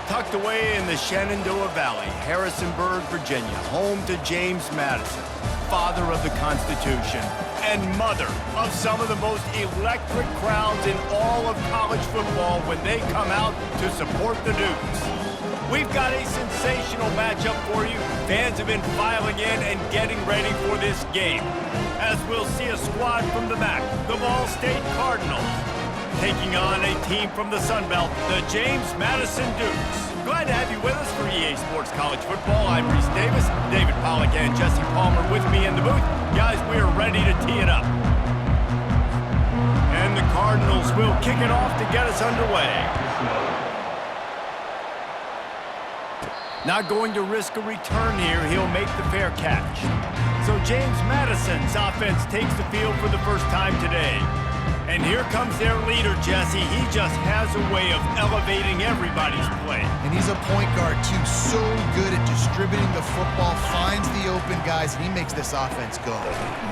Tucked away in the Shenandoah Valley, Harrisonburg, Virginia, home to James Madison, father of the Constitution and mother of some of the most electric crowds in all of college football when they come out to support the Dukes. We've got a sensational matchup for you. Fans have been filing in and getting ready for this game, as we'll see a squad from the MAC, the Ball State Cardinals, taking on a team from the Sun Belt, the James Madison Dukes. Glad to have you with us for EA Sports College Football. I'm Reese Davis, David Pollack and Jesse Palmer with me in the booth. Guys, we are ready to tee it up. And the Cardinals will kick it off to get us underway. Not going to risk a return here. He'll make the fair catch. So James Madison's offense takes the field for the first time today. And here comes their leader, Jesse. He just has a way of elevating everybody's play. And he's a point guard, too. So good at distributing the football, finds the open guys, and he makes this offense go.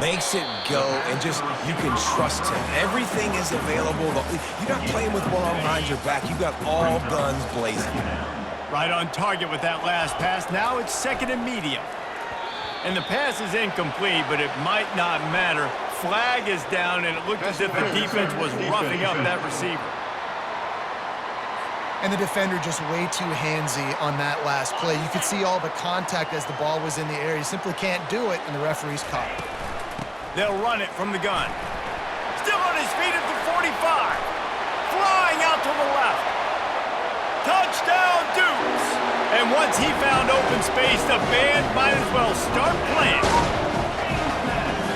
Makes it go, and just, you can trust him. Everything is available. You're not playing with one arm behind your back. You got all guns blazing. Right on target with that last pass. Now it's second and medium. And the pass is incomplete, but it might not matter. Flag is down, and it looked as if the defense was roughing up that receiver. And the defender just way too handsy on that last play. You could see all the contact as the ball was in the air. He simply can't do it, and the referee's caught it. They'll run it from the gun. Still on his feet at the 45. Flying out to the left. Touchdown, Dukes! And once he found open space, the band might as well start playing.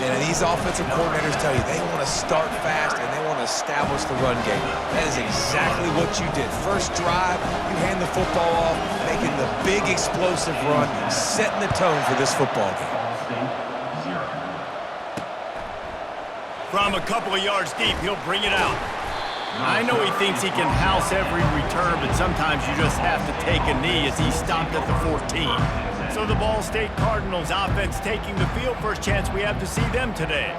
And these offensive coordinators tell you they want to start fast and they want to establish the run game. That is exactly what you did. First drive, you hand the football off, making the big explosive run, setting the tone for this football game. From a couple of yards deep, he'll bring it out. I know he thinks he can house every return, but sometimes you just have to take a knee as he stopped at the 14. So the Ball State Cardinals offense taking the field. First chance we have to see them today.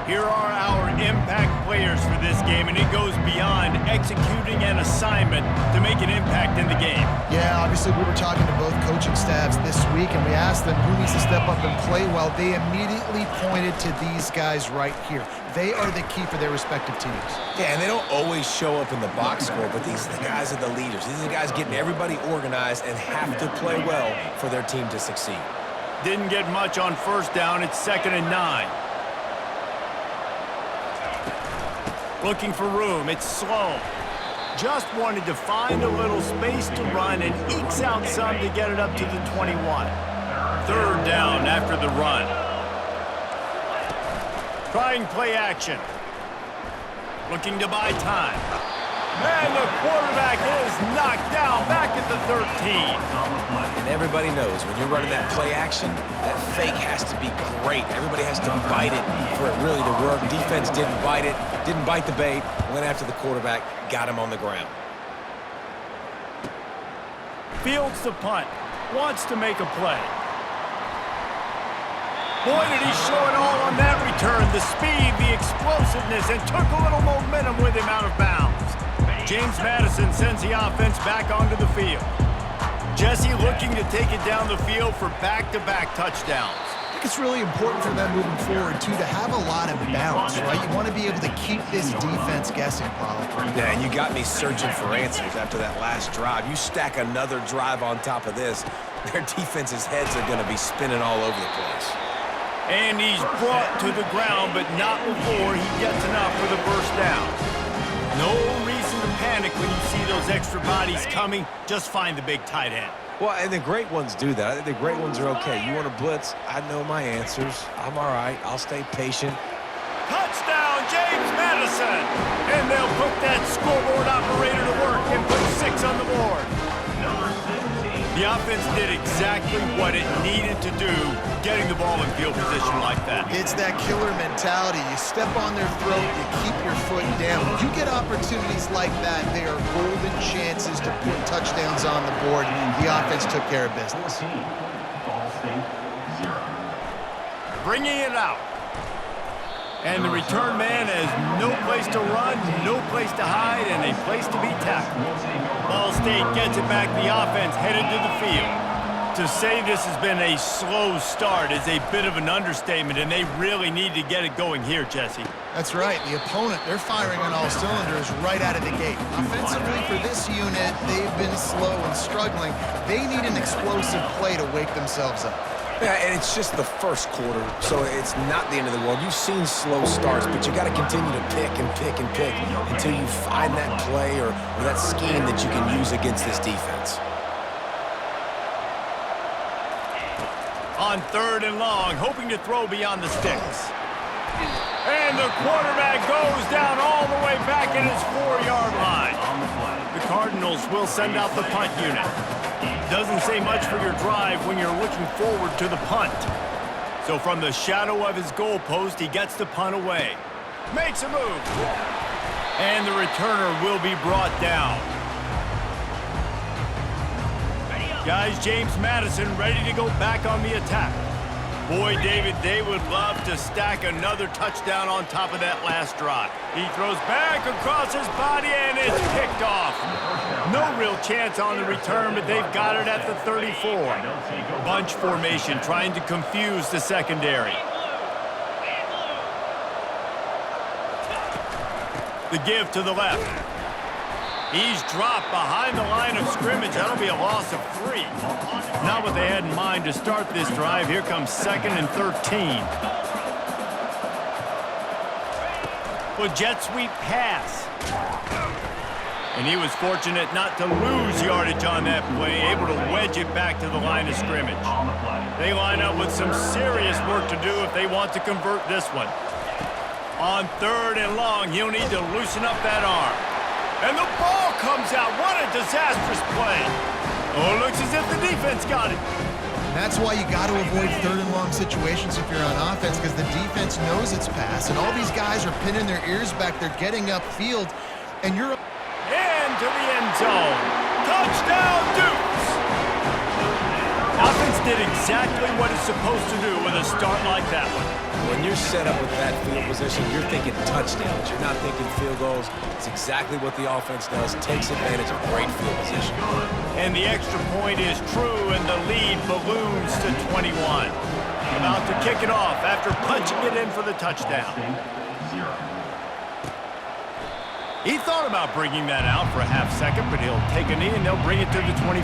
Here are our impact players for this game, and it goes beyond executing an assignment to make an impact in the game. Yeah, obviously we were talking to both coaching staffs this week, and we asked them who needs to step up and play well. They immediately pointed to these guys right here. They are the key for their respective teams. Yeah, and they don't always show up in the box score, but these are the guys are the leaders. These are the guys getting everybody organized and have to play well for their team to succeed. Didn't get much on first down. It's 2nd and 9. Looking for room. It's slow. Just wanted to find a little space to run and ekes out some to get it up to the 21. 3rd down after the run. Trying play action. Looking to buy time. And the quarterback is knocked down back at the 13. And everybody knows when you're running that play action, that fake has to be great. Everybody has to bite it for it really to work. Defense didn't bite it, didn't bite the bait, went after the quarterback, got him on the ground. Fields the punt. Wants to make a play. Boy, did he show it all on that return. The speed, the explosiveness, and took a little momentum with him out of bounds. James Madison sends the offense back onto the field. Jesse looking to take it down the field for back-to-back touchdowns. I think it's really important for them moving forward, too, to have a lot of balance, right? You want to be able to keep this defense guessing, Pollack. Yeah, and you got me searching for answers after that last drive. You stack another drive on top of this, their defense's heads are going to be spinning all over the place. And he's brought to the ground, but not before he gets enough for the first down. No reason to panic when you see those extra bodies coming. Just find the big tight end. Well, and the great ones do that. I think the great ones are okay. You want to blitz? I know my answers. I'm all right. I'll stay patient. Touchdown, James Madison! And they'll put that scoreboard operator to work and put 6 on the board. The offense did exactly what it needed to do, getting the ball in field position like that. It's that killer mentality. You step on their throat, you keep your foot down. When you get opportunities like that, they are golden chances to put touchdowns on the board. The offense took care of business. Bringing it out. And the return man has no place to run, no place to hide, and a place to be tackled. Ball State gets it back. The offense headed to the field. To say this has been a slow start is a bit of an understatement, and they really need to get it going here, Jesse. That's right. The opponent, they're firing on all cylinders right out of the gate. Offensively, for this unit, they've been slow and struggling. They need an explosive play to wake themselves up. Yeah, and it's just the first quarter, so it's not the end of the world. You've seen slow starts, but you got to continue to pick and pick and pick until you find that play or that scheme that you can use against this defense. On 3rd and long, hoping to throw beyond the sticks. And the quarterback goes down all the way back at his 4-yard line. The Cardinals will send out the punt unit. Doesn't say much for your drive when you're looking forward to the punt. So from the shadow of his goalpost, he gets the punt away. Makes a move. And the returner will be brought down. Guys, James Madison ready to go back on the attack. Boy, David, they would love to stack another touchdown on top of that last drive. He throws back across his body, and it's picked off. No real chance on the return, but they've got it at the 34. Bunch formation trying to confuse the secondary. The give to the left. He's dropped behind the line of scrimmage. That'll be a loss of 3. Not what they had in mind to start this drive. Here comes 2nd and 13. Well, jet sweep pass. And he was fortunate not to lose yardage on that play, able to wedge it back to the line of scrimmage. They line up with some serious work to do if they want to convert this one. On 3rd and long, he'll need to loosen up that arm. And the ball comes out. What a disastrous play. Oh, it looks as if the defense got it. And that's why you got to avoid 3rd and long situations if you're on offense, because the defense knows it's pass. And all these guys are pinning their ears back. They're getting upfield. And you're... Into the end zone. Touchdown, Dukes. Offense did exactly what it's supposed to do with a start like that one. When you're set up with that field position, you're thinking touchdowns. You're not thinking field goals. It's exactly what the offense does. Takes advantage of great field position. And the extra point is true, and the lead balloons to 21. About to kick it off after punching it in for the touchdown. He thought about bringing that out for a half second, but he'll take a knee and they'll bring it to the 25.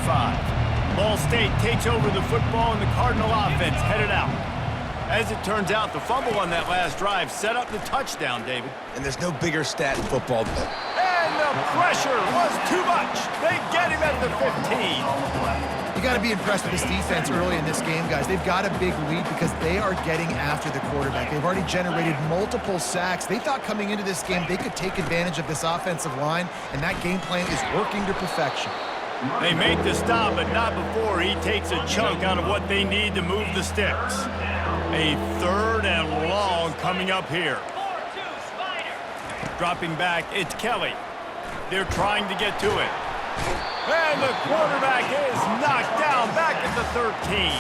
Ball State takes over the football, and the Cardinal offense headed out. As it turns out, the fumble on that last drive set up the touchdown, David. And there's no bigger stat in football. And the pressure was too much. They get him at the 15. You got to be impressed with this defense early in this game, guys. They've got a big lead because they are getting after the quarterback. They've already generated multiple sacks. They thought coming into this game they could take advantage of this offensive line, and that game plan is working to perfection. They make the stop, but not before he takes a chunk out of what they need to move the sticks. A 3rd and long coming up here. Dropping back, it's Kelly. They're trying to get to it. And the quarterback is knocked down back at the 13.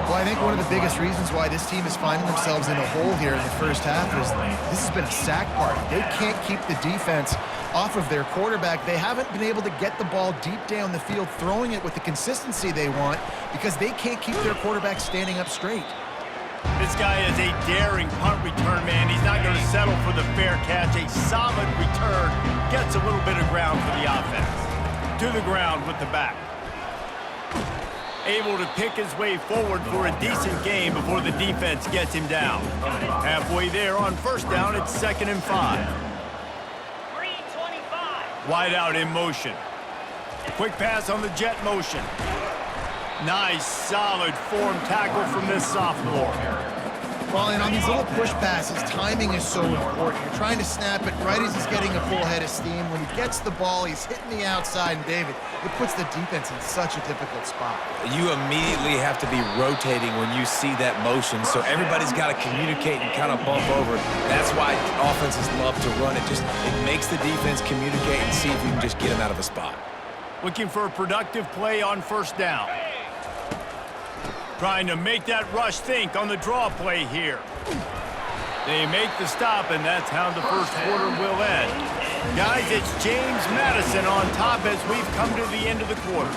Well, I think one of the biggest reasons why this team is finding themselves in a hole here in the first half is this has been a sack party. They can't keep the defense off of their quarterback. They haven't been able to get the ball deep down the field, throwing it with the consistency they want because they can't keep their quarterback standing up straight. This guy is a daring punt return man. He's not going to settle for the fair catch. A solid return gets a little bit of ground for the offense. To the ground with the back. Able to pick his way forward for a decent game before the defense gets him down. Halfway there on 1st down, it's 2nd and 5. Wide out in motion. Quick pass on the jet motion. Nice, solid form tackle from this sophomore. Well, and on these little push passes, timing is so important. You're trying to snap it right as he's getting a full head of steam. When he gets the ball, he's hitting the outside, and David, it puts the defense in such a difficult spot. You immediately have to be rotating when you see that motion, so everybody's got to communicate and kind of bump over. That's why offenses love to run it. It makes the defense communicate and see if you can just get them out of a spot. Looking for a productive play on 1st down. Trying to make that rush think on the draw play here. They make the stop, and that's how the first quarter will end. Guys, it's James Madison on top as we've come to the end of the quarter.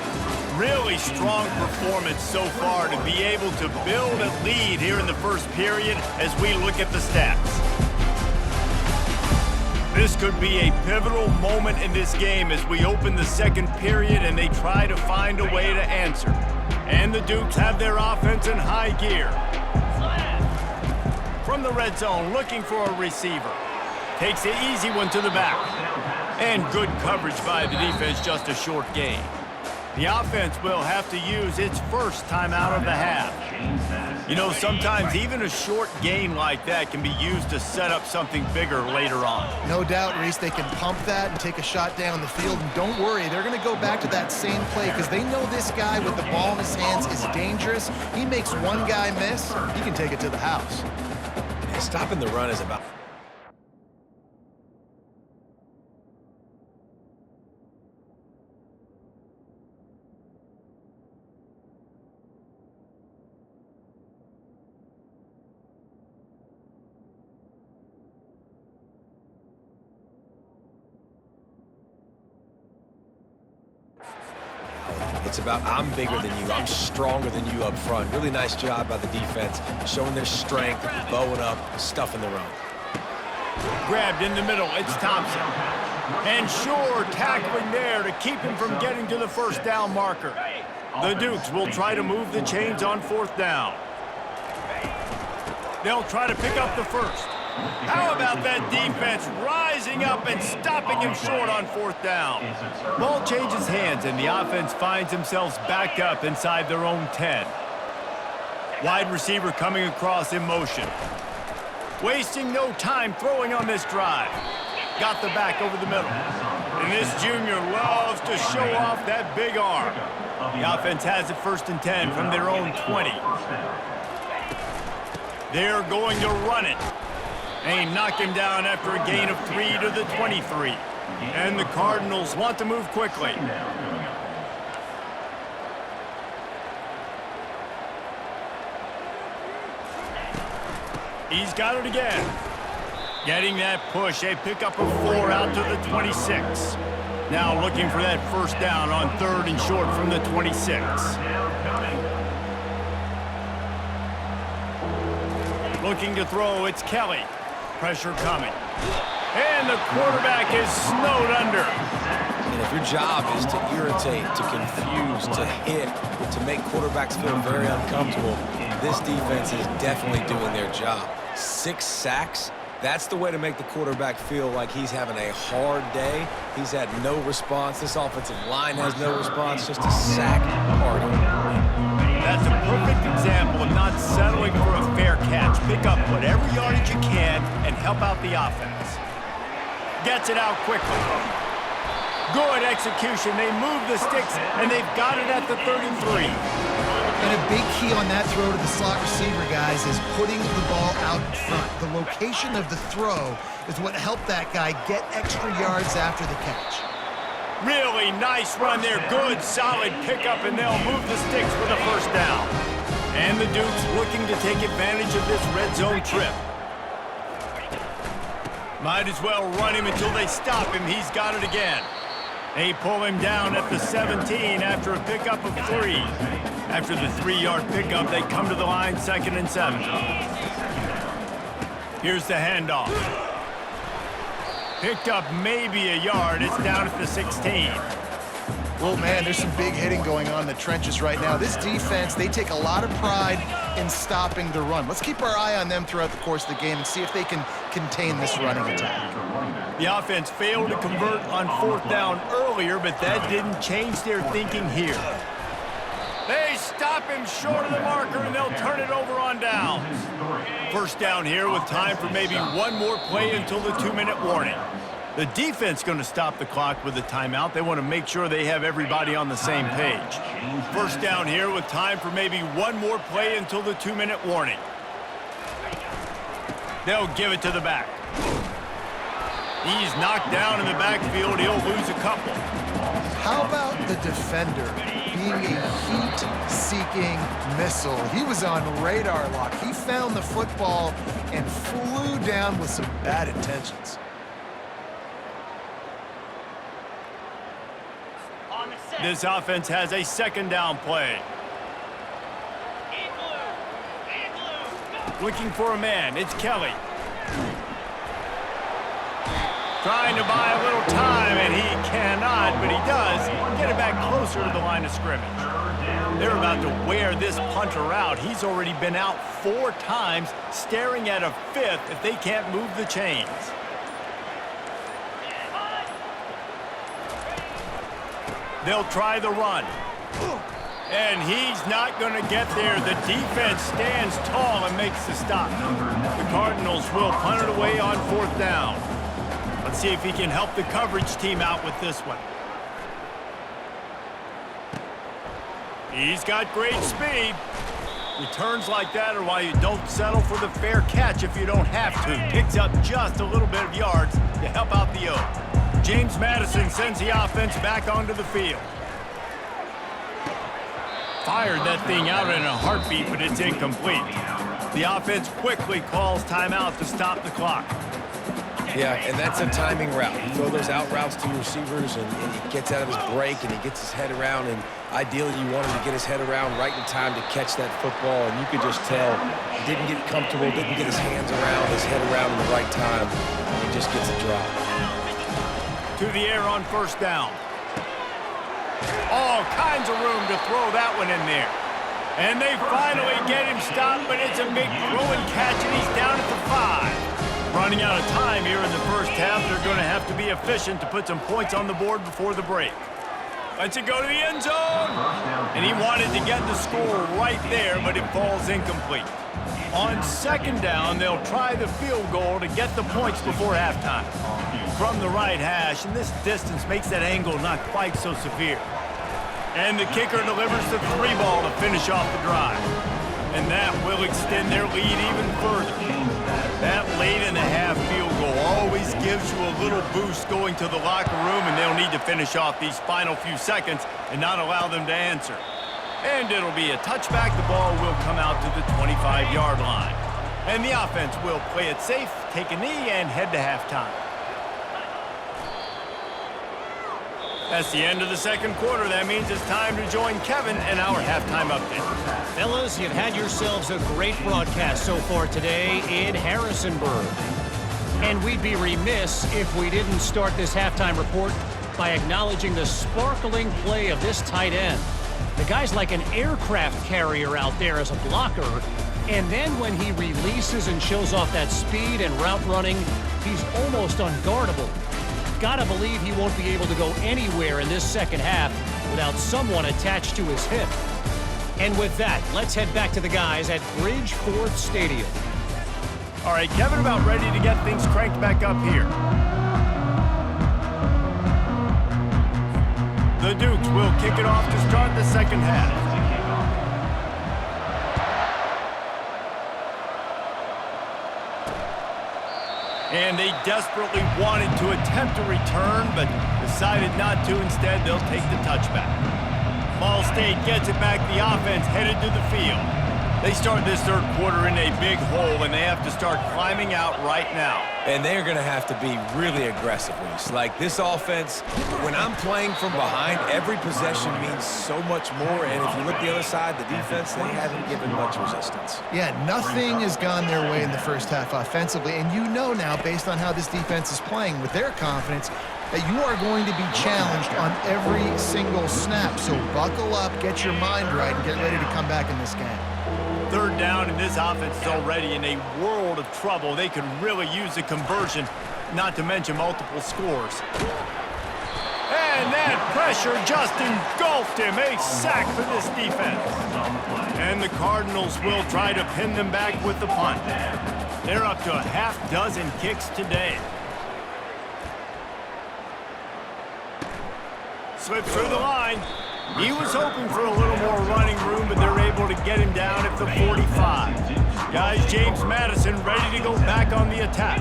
Really strong performance so far to be able to build a lead here in the first period as we look at the stats. This could be a pivotal moment in this game as we open the second period and they try to find a way to answer. And the Dukes have their offense in high gear. From the red zone, looking for a receiver. Takes the easy one to the back. And good coverage by the defense, just a short gain. The offense will have to use its first timeout of the half. You know, sometimes even a short gain like that can be used to set up something bigger later on. No doubt, Reese, they can pump that and take a shot down the field. And don't worry, they're going to go back to that same play because they know this guy with the ball in his hands is dangerous. He makes one guy miss, he can take it to the house. And stopping the run is about... It's about I'm bigger than you, I'm stronger than you up front. Really nice job by the defense, showing their strength, bowing up, stuffing the run. Grabbed in the middle, it's Thompson. And sure, tackling there to keep him from getting to the first down marker. The Dukes will try to move the chains on fourth down. They'll try to pick up the first. How about that defense rising up and stopping him short on fourth down? Ball changes hands and the offense finds themselves back up inside their own 10. Wide receiver coming across in motion. Wasting no time throwing on this drive. Got the back over the middle. And this junior loves to show off that big arm. The offense has it first and 10 from their own 20. They're going to run it. They knock him down after a gain of 3 to the 23. And the Cardinals want to move quickly. He's got it again. Getting that push, a pickup of 4 out to the 26. Now looking for that first down on 3rd and short from the 26. Looking to throw, it's Kelly. Pressure coming. And the quarterback is snowed under. And if your job is to irritate, to confuse, to hit, to make quarterbacks feel very uncomfortable, this defense is definitely doing their job. 6 sacks, that's the way to make the quarterback feel like he's having a hard day. He's had no response. This offensive line has no response, just a sack party. That's a perfect example of not settling for a fair catch. Pick up whatever yardage you can and help out the offense. Gets it out quickly. Good execution. They move the sticks, and they've got it at the 33. And a big key on that throw to the slot receiver, guys, is putting the ball out in front. The location of the throw is what helped that guy get extra yards after the catch. Really nice run there. Good, solid pickup, and they'll move the sticks for the first down. And the Dukes looking to take advantage of this red zone trip. Might as well run him until they stop him. He's got it again. They pull him down at the 17 after a pickup of 3. After the 3-yard pickup, they come to the line 2nd and 7. Here's the handoff. Picked up maybe a yard. It's down at the 16. Well, man, there's some big hitting going on in the trenches right now. This defense, they take a lot of pride in stopping the run. Let's keep our eye on them throughout the course of the game and see if they can contain this running attack. The offense failed to convert on 4th down earlier, but that didn't change their thinking here. They stop him short of the marker, and they'll turn it over on downs. First down here with time for maybe one more play until the 2-minute warning. The defense going to stop the clock with a timeout. They want to make sure they have everybody on the same page. First down here with time for maybe one more play until the 2-minute warning. They'll give it to the back. He's knocked down in the backfield. He'll lose a couple. How about the defender? being a heat-seeking missile. He was on radar lock. He found the football and flew down with some bad intentions. This offense has a second down play. Looking for a man, it's Kelly. Trying to buy a little time, and he cannot, but he does get it back closer to the line of scrimmage. They're about to wear this punter out. He's already been out 4 times, staring at a 5th if they can't move the chains. They'll try the run. And he's not going to get there. The defense stands tall and makes the stop. The Cardinals will punt it away on 4th down. Let's see if he can help the coverage team out with this one. He's got great speed. Returns like that are why you don't settle for the fair catch if you don't have to. Picks up just a little bit of yards to help out the O. James Madison sends the offense back onto the field. Fired that thing out in a heartbeat, but it's incomplete. The offense quickly calls timeout to stop the clock. Yeah, and that's a timing route. You throw those out routes to your receivers, and he gets out of his break, and he gets his head around, and ideally you want him to get his head around right in time to catch that football, and you could just tell he didn't get comfortable, didn't get his hands around, his head around in the right time, and he just gets a drop. To the air on 1st down. All kinds of room to throw that one in there. And they finally get him stopped, but it's a big throw and catch, and he's down at the 5. Running out of time here in the first half. They're going to have to be efficient to put some points on the board before the break. Lets it go to the end zone. And he wanted to get the score right there, but it falls incomplete. On 2nd down, they'll try the field goal to get the points before halftime. From the right hash, and this distance makes that angle not quite so severe. And the kicker delivers the 3 ball to finish off the drive. And that will extend their lead even further. That late-in-the-half field goal always gives you a little boost going to the locker room, and they'll need to finish off these final few seconds and not allow them to answer. And it'll be a touchback. The ball will come out to the 25-yard line. And the offense will play it safe, take a knee, and head to halftime. That's the end of the 2nd quarter. That means it's time to join Kevin and our halftime update. Fellas, you've had yourselves a great broadcast so far today in Harrisonburg. And we'd be remiss if we didn't start this halftime report by acknowledging the sparkling play of this tight end. The guy's like an aircraft carrier out there as a blocker, and then when he releases and shows off that speed and route running, he's almost unguardable. Gotta believe he won't be able to go anywhere in this 2nd half without someone attached to his hip. And with that, let's head back to the guys at Bridgeforth Stadium. All right, Kevin, about ready to get things cranked back up here. The Dukes will kick it off to start the 2nd half. And they desperately wanted to attempt a return, but decided not to. Instead, they'll take the touchback. Ball State gets it back. The offense headed to the field. They start this 3rd quarter in a big hole, and they have to start climbing out right now. And they're going to have to be really aggressive. Like this offense, when I'm playing from behind, every possession means so much more. And if you look the other side, the defense, they haven't given much resistance. Yeah, nothing has gone their way in the first half offensively. And you know now, based on how this defense is playing with their confidence, that you are going to be challenged on every single snap. So buckle up, get your mind right, and get ready to come back in this game. 3rd down, and this offense is already in a world of trouble. They could really use a conversion, not to mention multiple scores. And that pressure just engulfed him. A sack for this defense. And the Cardinals will try to pin them back with the punt. They're up to a half-dozen kicks today. Slips through the line. He was hoping for a little more running room, but they're able to get him down at the 45. Guys, James Madison ready to go back on the attack.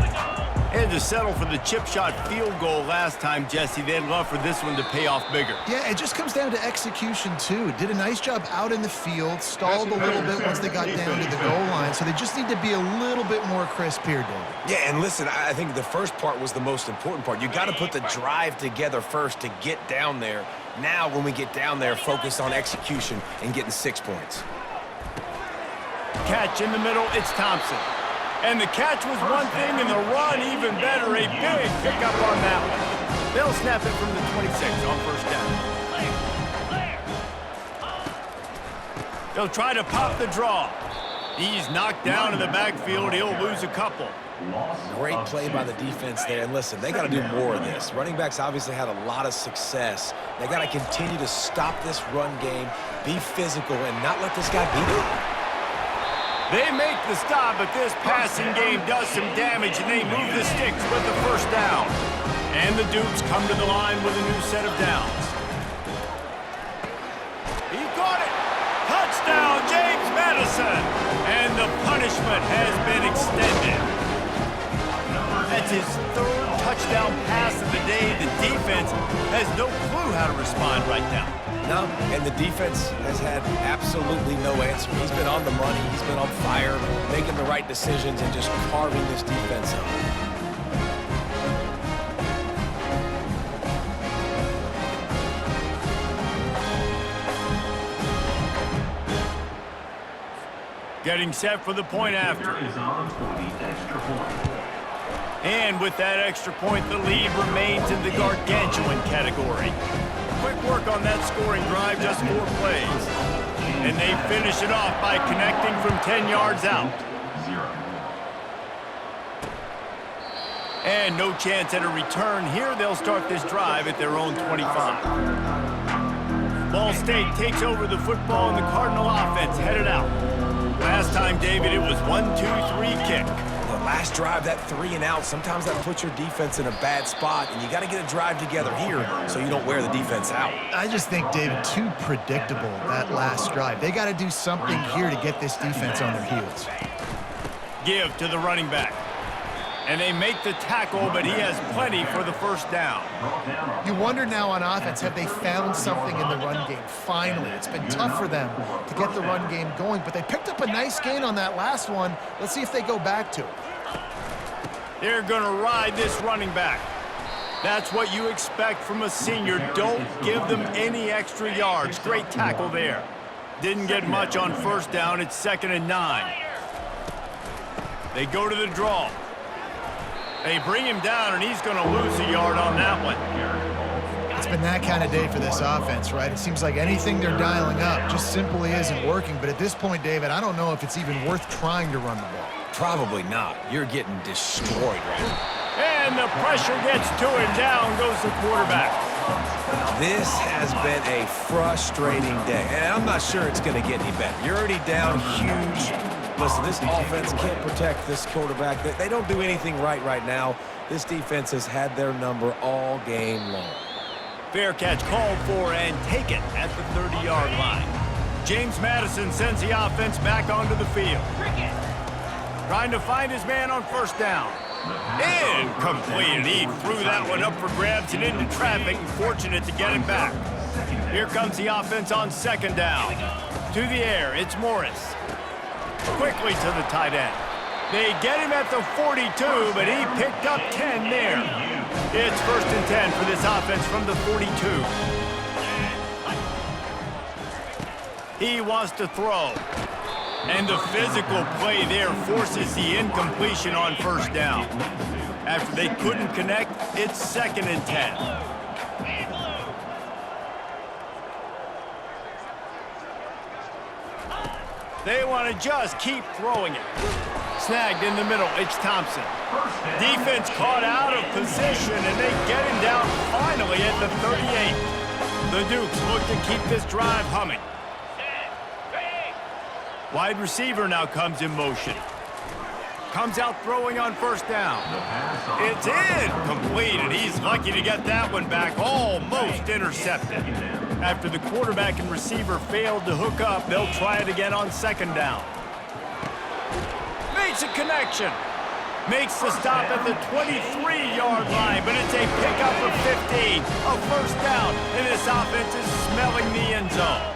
Had to settle for the chip shot field goal last time, Jesse. They'd love for this one to pay off bigger. Yeah, it just comes down to execution, too. Did a nice job out in the field, stalled a little bit once they got down to the goal line, so they just need to be a little bit more crisp here, David. Yeah, and listen, I think the first part was the most important part. You got to put the drive together first to get down there. Now, when we get down there, focus on execution and getting 6 points. Catch in the middle, it's Thompson. And the catch was one thing, and the run even better. A big pickup on that one. They'll snap it from the 26 on first down. They'll try to pop the draw. He's knocked down in the backfield. He'll lose a couple. Great play by the defense there. And listen, they got to do more of this. Running backs obviously had a lot of success. They got to continue to stop this run game, be physical, and not let this guy beat them. They make the stop, but this passing game does some damage, and they move the sticks with the first down. And the Dukes come to the line with a new set of downs. He caught it! Touchdown, James Madison! And the punishment has been extended. That's his third touchdown pass of the day. The defense has no clue how to respond right now. No, and the defense has had absolutely no answer. He's been on the money, he's been on fire, making the right decisions and just carving this defense up. Getting set for the point after. And with that extra point, the lead remains in the gargantuan category. Quick work on that scoring drive, just 4 plays. And they finish it off by connecting from 10 yards out. And no chance at a return here. They'll start this drive at their own 25. Ball State takes over the football, and the Cardinal offense headed out. Last time, David, it was 1-2-3 kick. The last drive, that 3 and out, sometimes that puts your defense in a bad spot, and you got to get a drive together here so you don't wear the defense out. I just think, David, too predictable, that last drive. They got to do something here to get this defense on their heels. Give to the running back. And they make the tackle, but he has plenty for the first down. You wonder now on offense, have they found something in the run game? Finally, it's been tough for them to get the run game going, but they picked up a nice gain on that last one. Let's see if they go back to it. They're going to ride this running back. That's what you expect from a senior. Don't give them any extra yards. Great tackle there. Didn't get much on first down. It's 2nd and 9. They go to the draw. They bring him down, and he's going to lose a yard on that one. It's been that kind of day for this offense, right? It seems like anything they're dialing up just simply isn't working. But at this point, David, I don't know if it's even worth trying to run the ball. Probably not. You're getting destroyed right now. And the pressure gets to him. Down goes the quarterback. This has been a frustrating day, and I'm not sure it's going to get any better. You're already down huge. Listen, this offense can't protect this quarterback. They don't do anything right now. This defense has had their number all game long. Fair catch called for and taken at the 30-yard line. James Madison sends the offense back onto the field. Trying to find his man on first down. Incomplete. He threw that one up for grabs and into traffic, and fortunate to get it back. Here comes the offense on 2nd down. To the air, it's Morris. Quickly to the tight end. They get him at the 42, but he picked up 10 there. It's 1st and 10 for this offense from the 42. He wants to throw. And the physical play there forces the incompletion on first down. After they couldn't connect, it's 2nd and 10. They want to just keep throwing it. Snagged in the middle, it's Thompson. Defense caught out of position, and they get him down finally at the 38. The Dukes look to keep this drive humming. Wide receiver now comes in motion. Comes out throwing on first down. It's incomplete, and he's lucky to get that one back. Almost intercepted. After the quarterback and receiver failed to hook up, they'll try it again on 2nd down. Makes a connection. Makes the stop at the 23-yard line, but it's a pickup of 15, a first down, and this offense is smelling the end zone.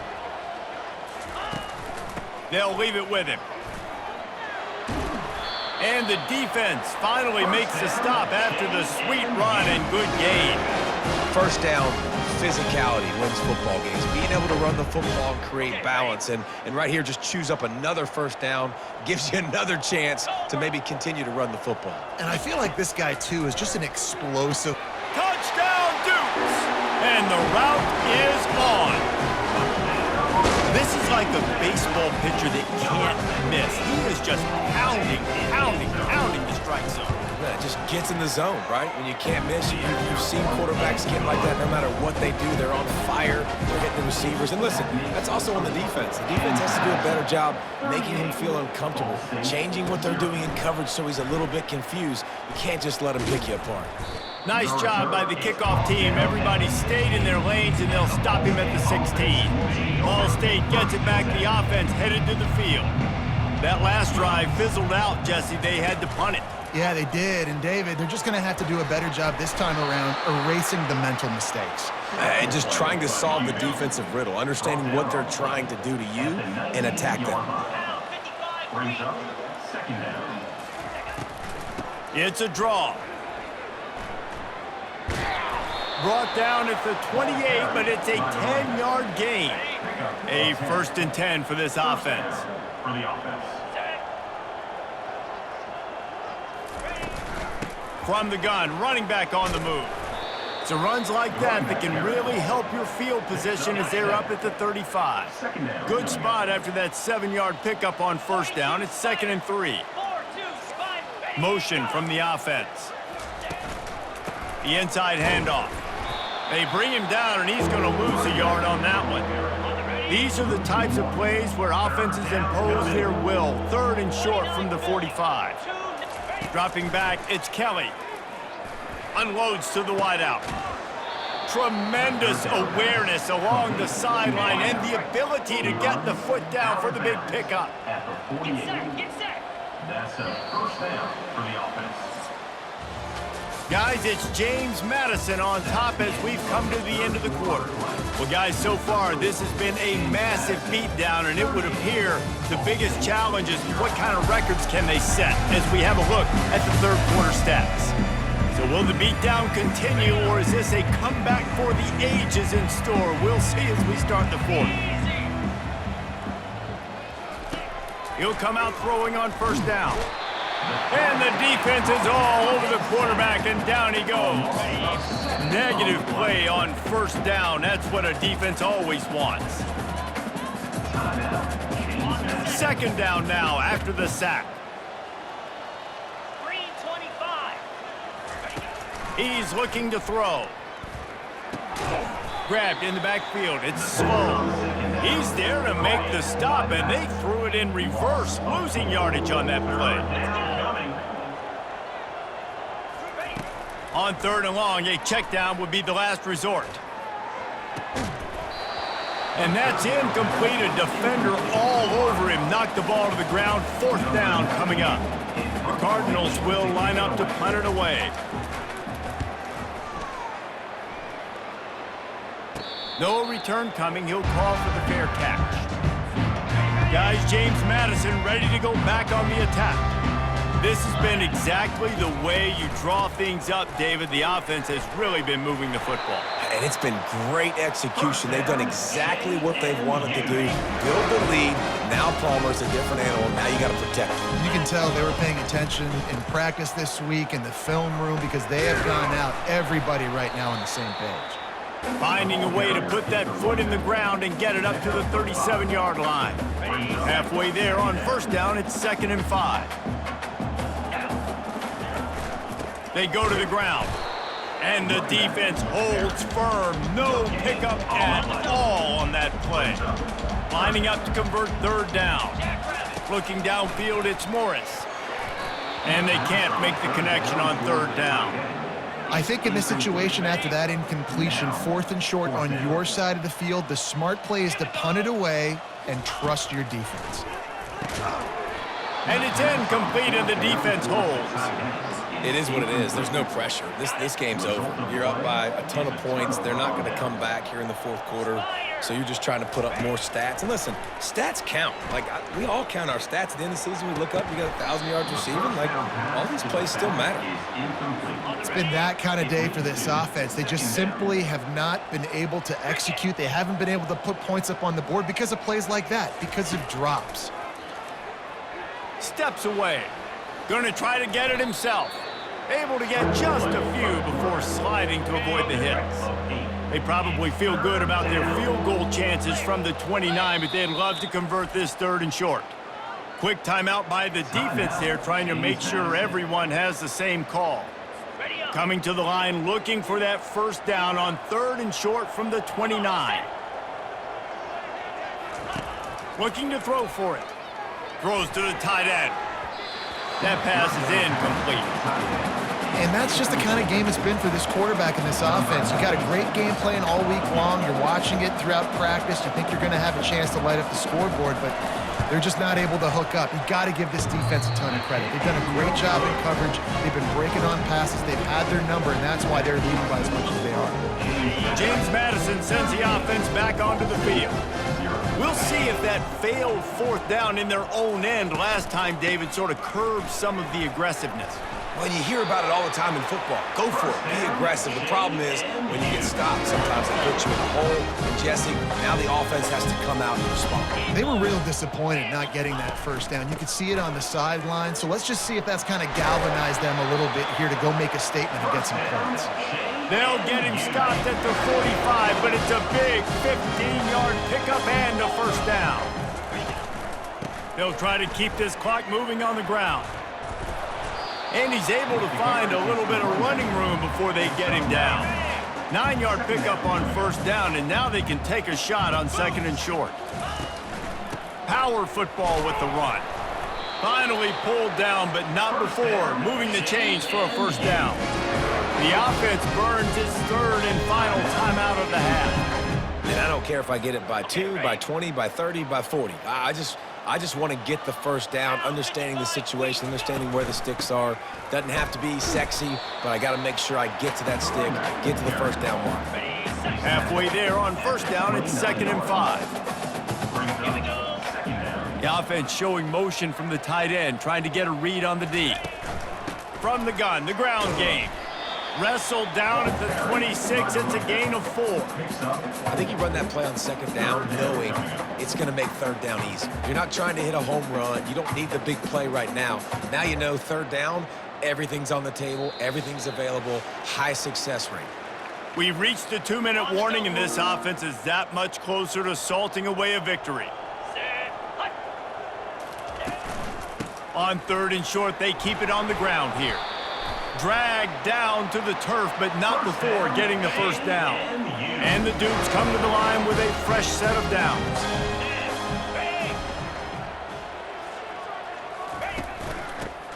They'll leave it with him. And the defense finally makes the stop after the sweet run and good gain. First down, physicality wins football games. Being able to run the football and create balance. And right here, just choose up another first down, gives you another chance to maybe continue to run the football. And I feel like this guy, too, is just an explosive. Touchdown, Dukes! And the route is on. This is like a baseball pitcher that can't miss. He is just pounding the strike zone. Yeah, it just gets in the zone, right? When you can't miss, you've seen quarterbacks get like that no matter what they do. They're on fire. They're hitting the receivers. And listen, that's also on the defense. The defense has to do a better job making him feel uncomfortable, changing what they're doing in coverage so he's a little bit confused. You can't just let him pick you apart. Nice job by the kickoff team. Everybody stayed in their lanes, and they'll stop him at the 16. Ball State gets it back. The offense headed to the field. That last drive fizzled out, Jesse. They had to punt it. Yeah, they did. And, David, they're just going to have to do a better job this time around erasing the mental mistakes. And just trying to solve the defensive riddle, understanding what they're trying to do to you and attack them. It's a draw. Brought down at the 28, but it's a 10-yard gain. A 1st and 10 for this offense. From the gun, running back on the move. So runs like that can really help your field position as they're up at the 35. Good spot after that 7-yard pickup on first down. It's 2nd and 3. Motion from the offense. The inside handoff. They bring him down, and he's going to lose a yard on that one. These are the types of plays where offenses impose their will. 3rd and short from the 45. Dropping back, it's Kelly. Unloads to the wideout. Tremendous awareness along the sideline and the ability to get the foot down for the big pickup. Get set. That's a first down for the offense. Guys, it's James Madison on top as we've come to the end of the quarter. Well, guys, so far, this has been a massive beatdown, and it would appear the biggest challenge is what kind of records can they set as we have a look at the 3rd quarter stats. So will the beatdown continue, or is this a comeback for the ages in store? We'll see as we start the 4th. He'll come out throwing on first down. And the defense is all over the quarterback, and down he goes. Negative play on first down. That's what a defense always wants. 2nd down now after the sack. He's looking to throw. Grabbed in the backfield. It's slow. He's there to make the stop, and they threw it in reverse, losing yardage on that play. On 3rd and long, a check down would be the last resort. And that's incomplete. A defender all over him. Knocked the ball to the ground. 4th down coming up. The Cardinals will line up to punt it away. No return coming. He'll call for the fair catch. Guys, James Madison ready to go back on the attack. This has been exactly the way you draw things up, David. The offense has really been moving the football. And it's been great execution. They've done exactly what they've wanted to do. Build the lead. Now Palmer's a different animal. Now you got to protect him. You can tell they were paying attention in practice this week in the film room because they have gone out, everybody right now on the same page. Finding a way to put that foot in the ground and get it up to the 37-yard line. Halfway there on first down, it's 2nd and 5. They go to the ground. And the defense holds firm. No pickup at all on that play. Lining up to convert 3rd down. Looking downfield, it's Morris. And they can't make the connection on 3rd down. I think in this situation after that incompletion, 4th and short on your side of the field, the smart play is to punt it away and trust your defense. And it's incomplete, and the defense holds. It is what it is. There's no pressure. This game's over. You're up by a ton of points. They're not going to come back here in the fourth quarter. So you're just trying to put up more stats. And listen, stats count. Like, we all count our stats. At the end of the season, we look up, you got 1,000 yards receiving. Like, all these plays still matter. It's been that kind of day for this offense. They just simply have not been able to execute. They haven't been able to put points up on the board because of plays like that, because of drops. Steps away. Going to try to get it himself. Able to get just a few before sliding to avoid the hits. They probably feel good about their field goal chances from the 29, but they'd love to convert this 3rd and short. Quick timeout by the defense there, trying to make sure everyone has the same call. Coming to the line, looking for that 1st down on 3rd and short from the 29. Looking to throw for it. Throws to the tight end. That pass is incomplete. And that's just the kind of game it's been for this quarterback in this offense. You got a great game plan all week long. You're watching it throughout practice. You think you're going to have a chance to light up the scoreboard, but they're just not able to hook up. You got to give this defense a ton of credit. They've done a great job in coverage. They've been breaking on passes. They've had their number, and that's why they're leading by as much as they are. James Madison sends the offense back onto the field. We'll see if that failed 4th down in their own end last time, David, sort of curbed some of the aggressiveness. Well, you hear about it all the time in football. Go for it. Be aggressive. The problem is when you get stopped, sometimes they put you in a hole. And, Jesse, now the offense has to come out and respond. They were real disappointed not getting that 1st down. You could see it on the sideline. So let's just see if that's kind of galvanized them a little bit here to go make a statement and get some points. They'll get him stopped at the 45, but it's a big 15-yard pickup and a 1st down. They'll try to keep this clock moving on the ground. And he's able to find a little bit of running room before they get him down. 9-yard pickup on 1st down, and now they can take a shot on 2nd and short. Power football with the run. Finally pulled down, but not before moving the chains for a 1st down. The offense burns its 3rd and final timeout of the half. And I don't care if I get it by 2, by 20, by 30, by 40. I just want to get the 1st down, understanding the situation, understanding where the sticks are. Doesn't have to be sexy, but I got to make sure I get to that stick, get to the 1st down mark. Halfway there on 1st down, it's 2nd and 5. The offense showing motion from the tight end, trying to get a read on the D. From the gun, the ground game. Wrestled down at the 26. It's a gain of 4. I think you run that play on 2nd down knowing it's going to make 3rd down easy. You're not trying to hit a home run. You don't need the big play right now. Now you know 3rd down, everything's on the table, everything's available, high success rate. We've reached the 2-minute warning, and this offense is that much closer to salting away a victory. On 3rd and short, they keep it on the ground here. Dragged down to the turf, but not before getting the 1st down. And the Dukes come to the line with a fresh set of downs.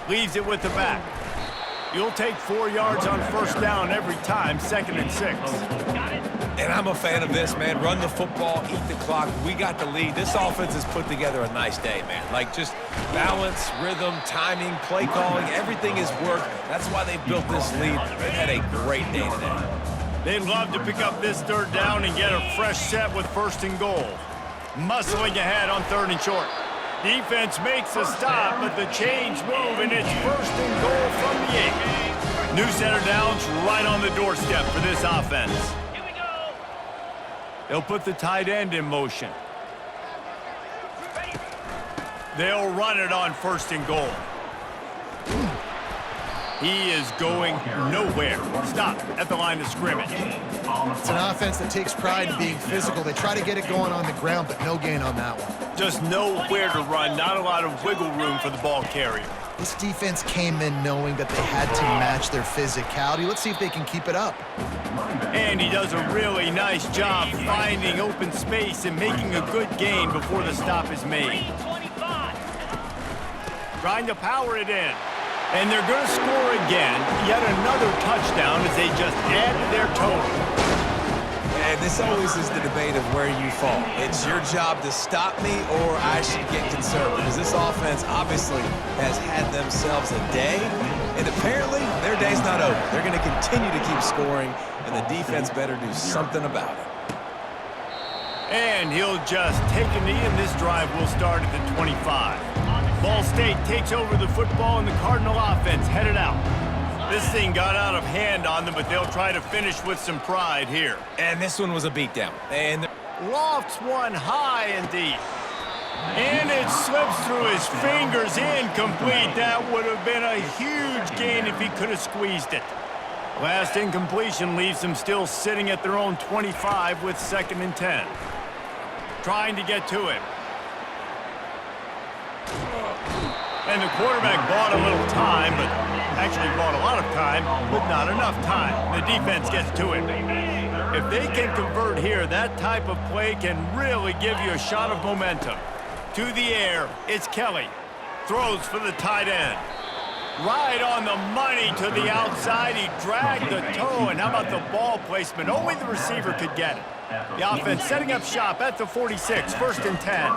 Leaves it with the back. You'll take 4 yards on 1st down every time, 2nd and 6. And I'm a fan of this, man. Run the football, eat the clock. We got the lead. This offense has put together a nice day, man. Like, just balance, rhythm, timing, play calling, everything has worked. That's why they built this lead. They've had a great day today. They'd love to pick up this 3rd down and get a fresh set with 1st and goal. Muscling ahead on 3rd and short. Defense makes a stop, but the chains move, and it's 1st and goal from the 8. New center downs right on the doorstep for this offense. They'll put the tight end in motion. They'll run it on 1st and goal. He is going nowhere. Stop at the line of scrimmage. It's an offense that takes pride in being physical. They try to get it going on the ground, but no gain on that one. Just nowhere to run. Not a lot of wiggle room for the ball carrier. This defense came in knowing that they had to match their physicality. Let's see if they can keep it up. And he does a really nice job finding open space and making a good gain before the stop is made. Trying to power it in. And they're going to score again. Yet another touchdown as they just add to their total. And this always is the debate of where you fall. It's your job to stop me, or I should get concerned, because this offense obviously has had themselves a day, and apparently their day's not over. They're going to continue to keep scoring, and the defense better do something about it. And he'll just take a knee, and this drive will start at the 25. Ball State takes over the football, and the Cardinal offense headed out. This thing got out of hand on them, but they'll try to finish with some pride here. And this one was a beatdown. And Lofts one high and deep. And it slips through his fingers, incomplete. That would have been a huge gain if he could have squeezed it. Last incompletion leaves them still sitting at their own 25 with 2nd and 10. Trying to get to him. And the quarterback bought a little time, but actually bought a lot of time, but not enough time. The defense gets to him. If they can convert here, that type of play can really give you a shot of momentum. To the air, it's Kelly. Throws for the tight end. Right on the money to the outside. He dragged the toe, and how about the ball placement? Only the receiver could get it. The offense setting up shop at the 46, 1st and 10.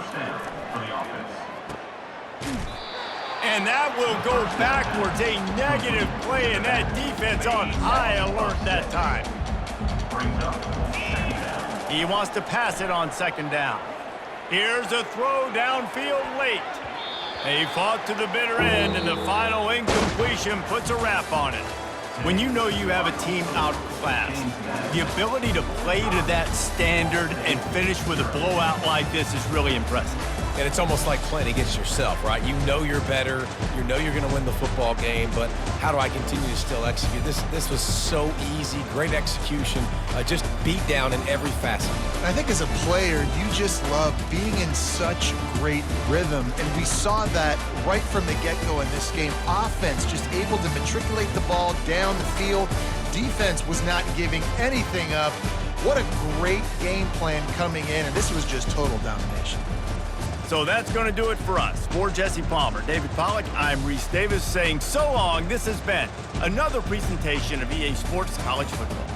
And that will go backwards, a negative play, and that defense on high alert that time. He wants to pass it on 2nd down. Here's a throw downfield late. He fought to the bitter end, and the final incompletion puts a wrap on it. When you know you have a team outclassed, the ability to play to that standard and finish with a blowout like this is really impressive. And it's almost like playing against yourself, right? You know you're better. You know you're going to win the football game, but how do I continue to still execute? This was so easy, great execution, just beat down in every facet. I think as a player, you just love being in such great rhythm, and we saw that right from the get-go in this game. Offense just able to matriculate the ball down the field. Defense was not giving anything up. What a great game plan coming in, and this was just total domination. So that's going to do it for us. For Jesse Palmer, David Pollack, I'm Reese Davis saying so long. This has been another presentation of EA Sports College Football.